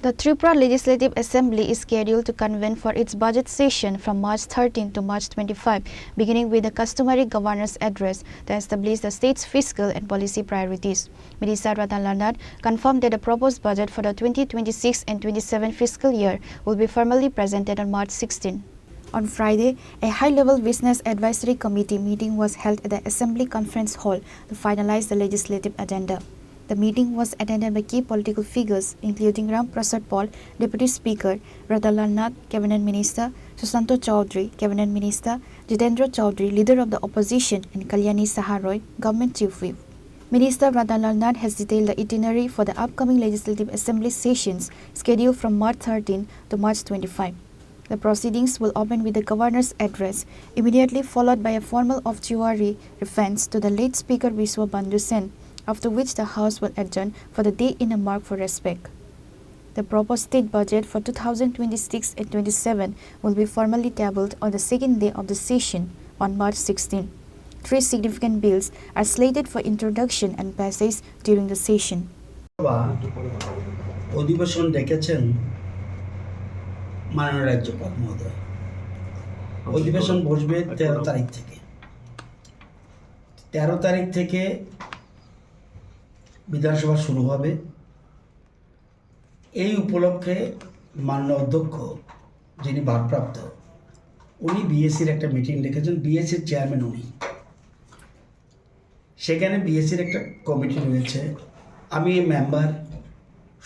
The Tripura Legislative Assembly is scheduled to convene for its budget session from March 13 to March 25, beginning with the customary governor's address to establish the state's fiscal and policy priorities. Minister Ratan Lal Nath confirmed that the proposed budget for the 2026 and 27 fiscal year will be formally presented on March 16. On Friday, a high-level business advisory committee meeting was held at the Assembly Conference Hall to finalize the legislative agenda. The meeting was attended by key political figures including Ram Prasad Paul, Deputy Speaker, Ratan Lal Nath, Cabinet Minister, Susanto Chaudhary, Cabinet Minister, Jitendra Chaudhary, Leader of the Opposition, and Kalyani Saharoy, Government Chief Whip. Minister Ratan Lal Nath has detailed the itinerary for the upcoming Legislative Assembly sessions scheduled from March 13 to March 25. The proceedings will open with the Governor's address, immediately followed by a formal obituary reference to the late Speaker Biswa Bandhu Sen, after which the House will adjourn for the day in a mark for respect. The proposed state budget for 2026 and 27 will be formally tabled on the second day of the session on March 16. Three significant bills are slated for introduction and passage during the session. অধিবেশন ডেকেছেন মাননীয় রাজ্যপাল মহোদয়। অধিবেশন বসবে 13 তারিখ থেকে। 13 তারিখ থেকে বিধানসভা শুরু হবে। এই উপলক্ষে মাননীয় অধ্যক্ষ যিনি ভারপ্রাপ্ত উনি বিএসসির একটা মিটিং ডেকেছেন। বিএসসির চেয়ারম্যান উনি, সেখানে বিএসসির একটা কমিটি রয়েছে। আমি মেম্বার,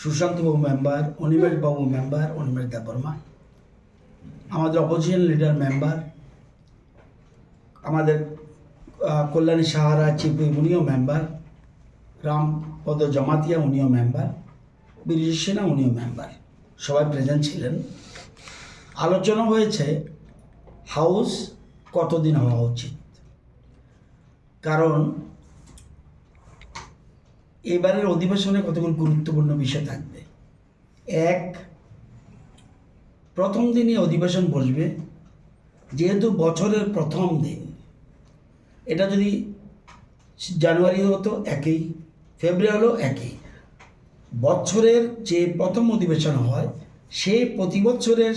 সুশান্ত বাবু মেম্বার, অনিমেষ বাবু মেম্বার, অনিমেষ দেববর্মা, আমাদের অপোজিশন লিডার মেম্বার, আমাদের কল্যাণী সাহারা চিফ উনিও মেম্বার, রামপদ জমাতিয়া উনিও মেম্বার, বীরেশ সেনা উনিও মেম্বার, সবাই প্রেজেন্ট ছিলেন। আলোচনা হয়েছে হাউস কতদিন হওয়া উচিত, কারণ এবারের অধিবেশনে কতগুলো গুরুত্বপূর্ণ বিষয় থাকবে। এক, প্রথম দিনই অধিবেশন বসবে, যেহেতু বছরের প্রথম দিন, এটা যদি জানুয়ারি হতো একই, ফেব্রুয়ারি হলো একই, বছরের যে প্রথম অধিবেশন হয় সেই প্রতি বছরের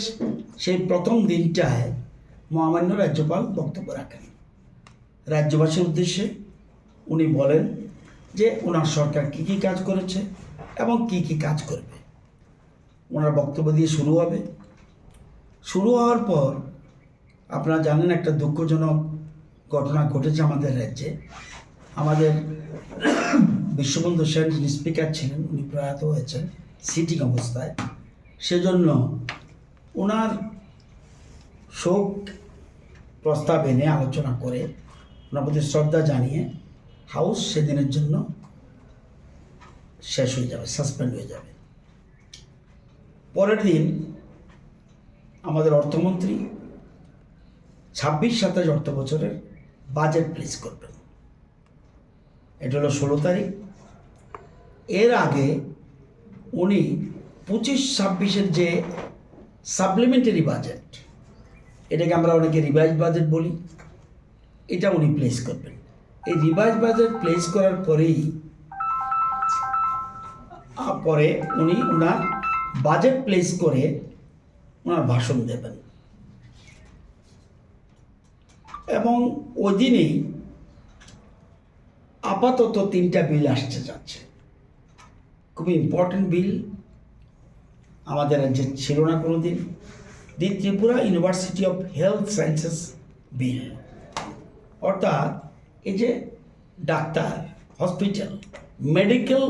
সেই প্রথম দিনটায় মহামান্য রাজ্যপাল বক্তব্য রাখেন। রাজ্যবাসীর উদ্দেশ্যে উনি বলেন যে ওনার সরকার কী কী কাজ করেছে এবং কী কী কাজ করবে। ওনার বক্তব্য দিয়ে শুরু হবে। শুরু হওয়ার পর আপনারা জানেন একটা দুঃখজনক ঘটনা ঘটেছে আমাদের রাজ্যে। আমাদের বিশ্ববন্ধু সেন যিনি স্পিকার ছিলেন উনি প্রয়াত হয়েছেন সিটিং অবস্থায়। সেজন্য ওনার শোক প্রস্তাব এনে আলোচনা করে ওনার প্রতি শ্রদ্ধা জানিয়ে হাউস সেদিনের জন্য শেষ হয়ে যাবে, সাসপেন্ড হয়ে যাবে। পরের দিন আমাদের অর্থমন্ত্রী 26-27 অর্থ বছরের বাজেট প্লেস করবেন। এটা হলো 16 তারিখ। এর আগে উনি 25-26-এর যে সাপ্লিমেন্টারি বাজেট, এটাকে আমরা অনেকে রিভাইজ বাজেট বলি, এটা উনি প্লেস করবেন। এই রিভাইজ বাজেট প্লেস করার পরে উনি ওনার বাজেট প্লেস করে ওনার ভাষণ দেবেন এবং ওই দিনেই আপাতত 3টা বিল আসতে যাচ্ছে। খুবই ইম্পর্টেন্ট বিল, আমাদের রাজ্যে ছিল না কোনো দিন। The Tripura university of health sciences bill, অর্থাৎ এই যে ডাক্তার, হসপিটাল, মেডিকেল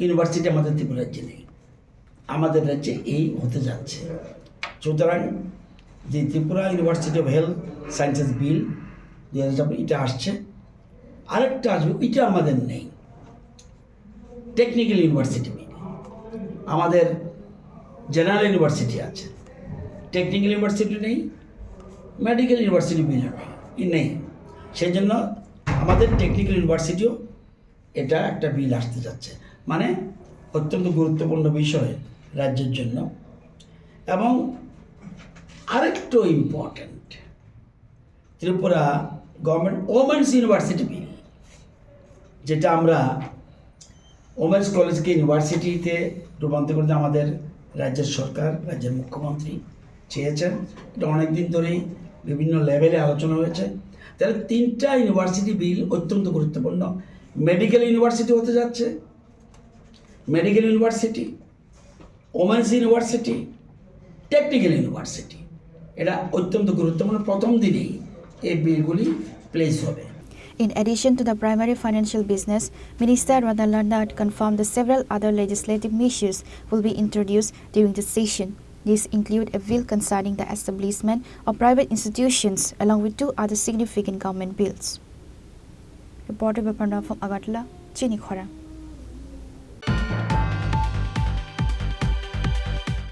ইউনিভার্সিটি আমাদের ত্রিপুরা রাজ্যে নেই, আমাদের রাজ্যে এই হতে যাচ্ছে। সুতরাং যে Tripura university of health sciences bill 2024 এটা আসছে। আরেকটা আসবে, এটা আমাদের নেই, টেকনিক্যাল ইউনিভার্সিটি বিল। আমাদের জেনারেল ইউনিভার্সিটি আছে, টেকনিক্যাল ইউনিভার্সিটি নেই, মেডিকেল ইউনিভার্সিটি বিল নেই। সেই জন্য আমাদের টেকনিক্যাল ইউনিভার্সিটিও এটা একটা বিল আসতে যাচ্ছে, মানে অত্যন্ত গুরুত্বপূর্ণ বিষয় রাজ্যের জন্য। এবং আরেকটু important, Tripura government women's university bill, যেটা আমরা ওমেন্স কলেজকে ইউনিভার্সিটিতে রূপান্তর করতে আমাদের রাজ্যের সরকার, রাজ্যের মুখ্যমন্ত্রী চেয়েছেন। এটা অনেক দিন ধরেই বিভিন্ন লেভেলে আলোচনা হয়েছে। তাহলে 3টা ইউনিভার্সিটি বিল অত্যন্ত গুরুত্বপূর্ণ। মেডিকেল ইউনিভার্সিটি হতে যাচ্ছে, medical university, women's university, technical university. এটা অত্যন্ত গুরুত্বপূর্ণ। প্রথম দিনেই এই বিলগুলি প্লেস হবে। In addition to the primary financial business, Minister Radha Ladad confirmed that several other legislative measures will be introduced during the session. These include a bill concerning the establishment of private institutions along with 2 other significant government bills. Reporter Baparna from Agartala, Chini Khora.